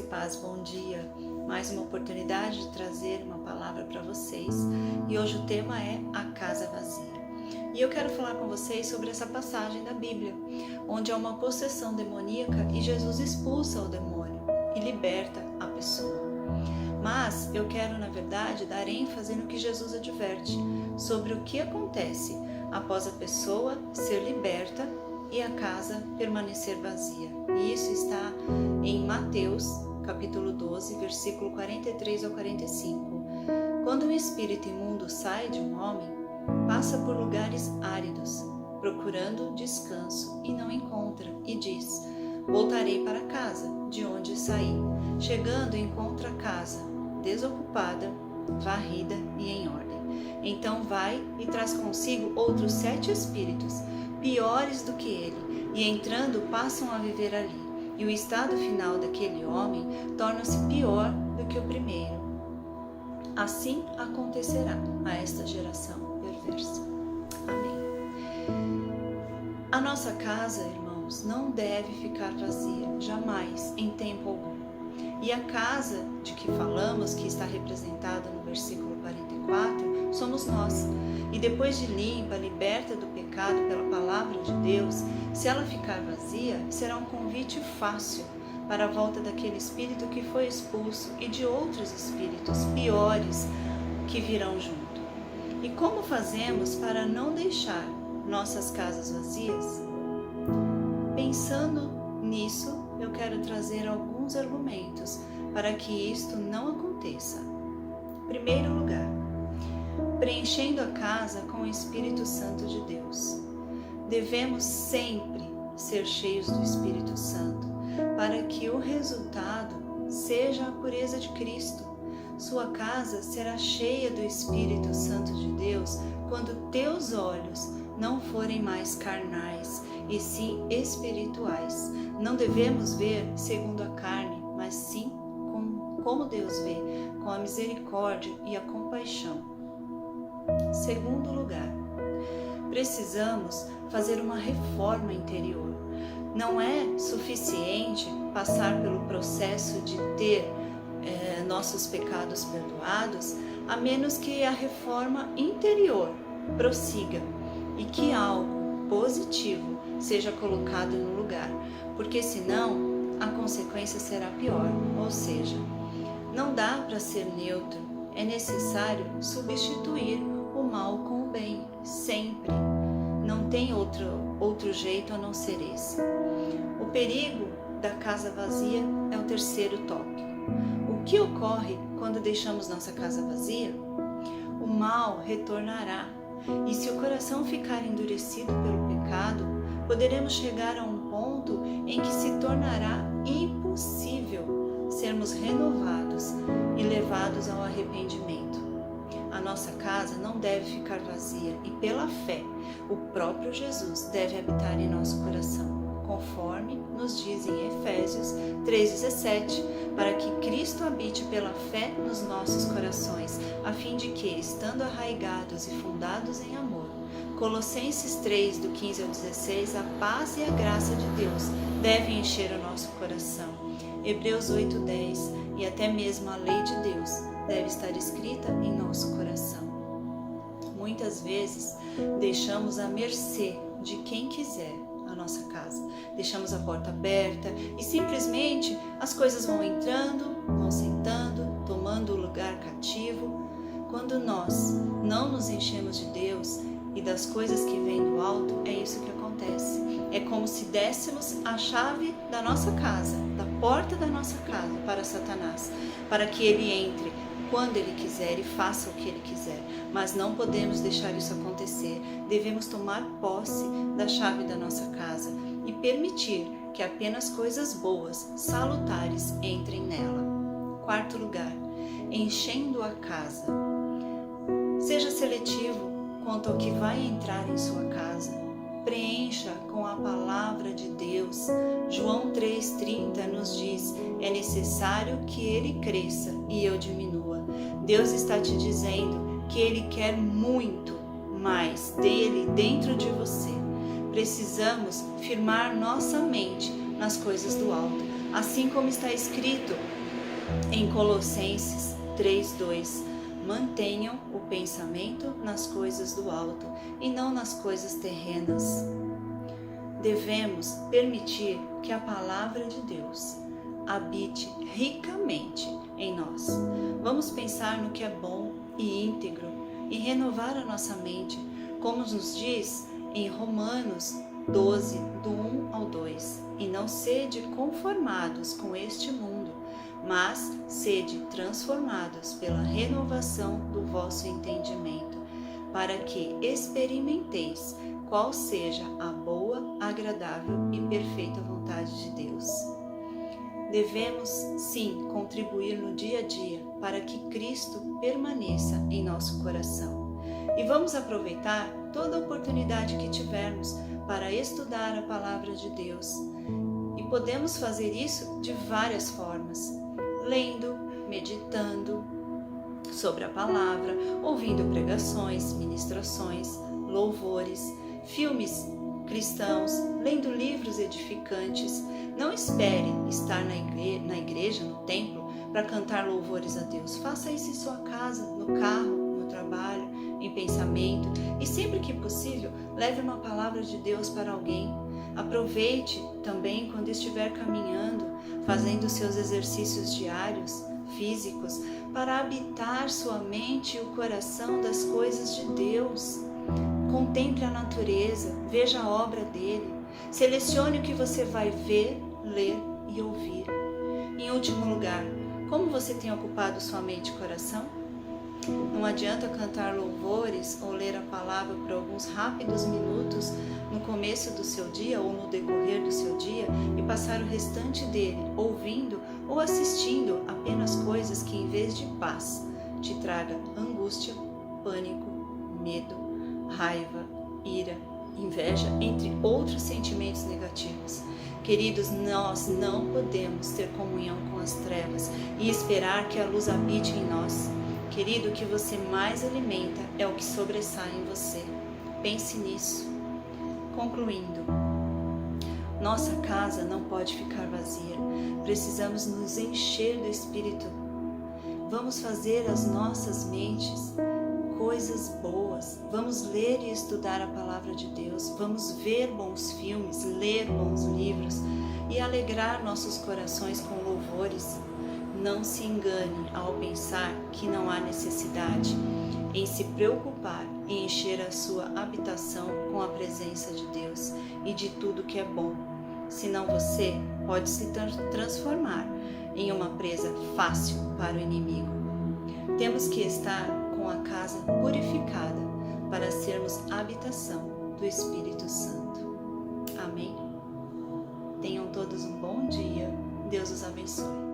Graça e paz, bom dia. Mais uma oportunidade de trazer uma palavra para vocês e hoje o tema é a casa vazia. E eu quero falar com vocês sobre essa passagem da Bíblia, onde há uma possessão demoníaca e Jesus expulsa o demônio e liberta a pessoa. Mas eu quero, na verdade, dar ênfase no que Jesus adverte sobre o que acontece após a pessoa ser liberta e a casa permanecer vazia. E isso está em Mateus, capítulo 12, versículo 43 ao 45. Quando um espírito imundo sai de um homem, passa por lugares áridos, procurando descanso e não encontra, e diz: voltarei para casa, de onde saí. Chegando, encontra a casa desocupada, varrida e em ordem. Então vai e traz consigo outros 7 espíritos, piores do que ele, e entrando passam a viver ali. E o estado final daquele homem torna-se pior do que o primeiro. Assim acontecerá a esta geração perversa. Amém. A nossa casa, irmãos, não deve ficar vazia, jamais, em tempo algum. E a casa de que falamos, que está representada no versículo 44, somos nós. E depois de limpa, liberta do pecado pela palavra de Deus, se ela ficar vazia, será um convite fácil para a volta daquele espírito que foi expulso e de outros espíritos piores que virão junto. E como fazemos para não deixar nossas casas vazias? Pensando nisso, eu quero trazer alguns argumentos para que isto não aconteça. Em primeiro lugar, preenchendo a casa com o Espírito Santo de Deus. Devemos sempre ser cheios do Espírito Santo, para que o resultado seja a pureza de Cristo. Sua casa será cheia do Espírito Santo de Deus quando teus olhos não forem mais carnais, e sim espirituais. Não devemos ver segundo a carne, mas sim como Deus vê, com a misericórdia e a compaixão. Segundo lugar, precisamos fazer uma reforma interior. Não é suficiente passar pelo processo de ter nossos pecados perdoados, a menos que a reforma interior prossiga e que algo positivo seja colocado no lugar, porque senão a consequência será pior, ou seja, não dá para ser neutro, é necessário substituir o mal com o bem, sempre. Não tem outro jeito a não ser esse. O perigo da casa vazia é o terceiro tópico. O que ocorre quando deixamos nossa casa vazia? O mal retornará, e se o coração ficar endurecido pelo pecado, poderemos chegar a um ponto em que se tornará impossível sermos renovados e levados ao arrependimento. A nossa casa não deve ficar vazia e, pela fé, o próprio Jesus deve habitar em nosso coração, conforme nos diz em Efésios 3,17, para que Cristo habite pela fé nos nossos corações, a fim de que, estando arraigados e fundados em amor, Colossenses 3, do 15 ao 16, a paz e a graça de Deus devem encher o nosso coração. Hebreus 8,10, e até mesmo a lei de Deus deve estar escrita em nosso coração. Muitas vezes deixamos à mercê de quem quiser a nossa casa. Deixamos a porta aberta e simplesmente as coisas vão entrando, vão sentando, tomando o lugar cativo. Quando nós não nos enchemos de Deus e das coisas que vêm do alto, é isso que acontece. É como se dessemos a chave da nossa casa, da porta da nossa casa para Satanás, para que ele entre quando ele quiser e faça o que ele quiser. Mas não podemos deixar isso acontecer. Devemos tomar posse da chave da nossa casa e permitir que apenas coisas boas, salutares, entrem nela. Quarto lugar, enchendo a casa. Seja seletivo quanto ao que vai entrar em sua casa. Preencha com a palavra de Deus. João 3,30 nos diz: é necessário que ele cresça e eu diminua. Deus está te dizendo que ele quer muito mais dele dentro de você. Precisamos firmar nossa mente nas coisas do alto, Assim como está escrito em Colossenses 3:2, mantenham o pensamento nas coisas do alto e não nas coisas terrenas. Devemos permitir que a palavra de Deus habite ricamente em nós. Vamos pensar no que é bom e íntegro e renovar a nossa mente, como nos diz em Romanos 12, do 1 ao 2. E não sede conformados com este mundo, mas sede transformados pela renovação do vosso entendimento, para que experimenteis qual seja a boa, agradável e perfeita vontade de Deus. Devemos, sim, contribuir no dia a dia para que Cristo permaneça em nosso coração. E vamos aproveitar toda a oportunidade que tivermos para estudar a palavra de Deus. E podemos fazer isso de várias formas: lendo, meditando sobre a palavra, ouvindo pregações, ministrações, louvores, filmes cristãos, lendo livros edificantes. Não espere estar na igreja, no templo, para cantar louvores a Deus. Faça isso em sua casa, no carro, no trabalho, em pensamento. E sempre que possível, leve uma palavra de Deus para alguém. Aproveite também quando estiver caminhando, fazendo seus exercícios diários, físicos, para habitar sua mente e o coração das coisas de Deus. Contemple a natureza, veja a obra dele, selecione o que você vai ver, ler e ouvir. Em último lugar, como você tem ocupado sua mente e coração? Não adianta cantar louvores ou ler a palavra por alguns rápidos minutos no começo do seu dia ou no decorrer do seu dia e passar o restante dele ouvindo ou assistindo apenas coisas que, em vez de paz, te traga angústia, pânico, medo, raiva, ira, inveja, entre outros sentimentos negativos. Queridos, nós não podemos ter comunhão com as trevas e esperar que a luz habite em nós. Querido, o que você mais alimenta é o que sobressai em você. Pense nisso. Concluindo, nossa casa não pode ficar vazia. Precisamos nos encher do Espírito. Vamos fazer as nossas mentes coisas boas. Vamos ler e estudar a palavra de Deus. Vamos ver bons filmes, ler bons livros e alegrar nossos corações com louvores. Não se engane ao pensar que não há necessidade em se preocupar e encher a sua habitação com a presença de Deus e de tudo que é bom. Senão você pode se transformar em uma presa fácil para o inimigo. Temos que estar com a casa purificada para sermos habitação do Espírito Santo. Amém? Tenham todos um bom dia. Deus os abençoe.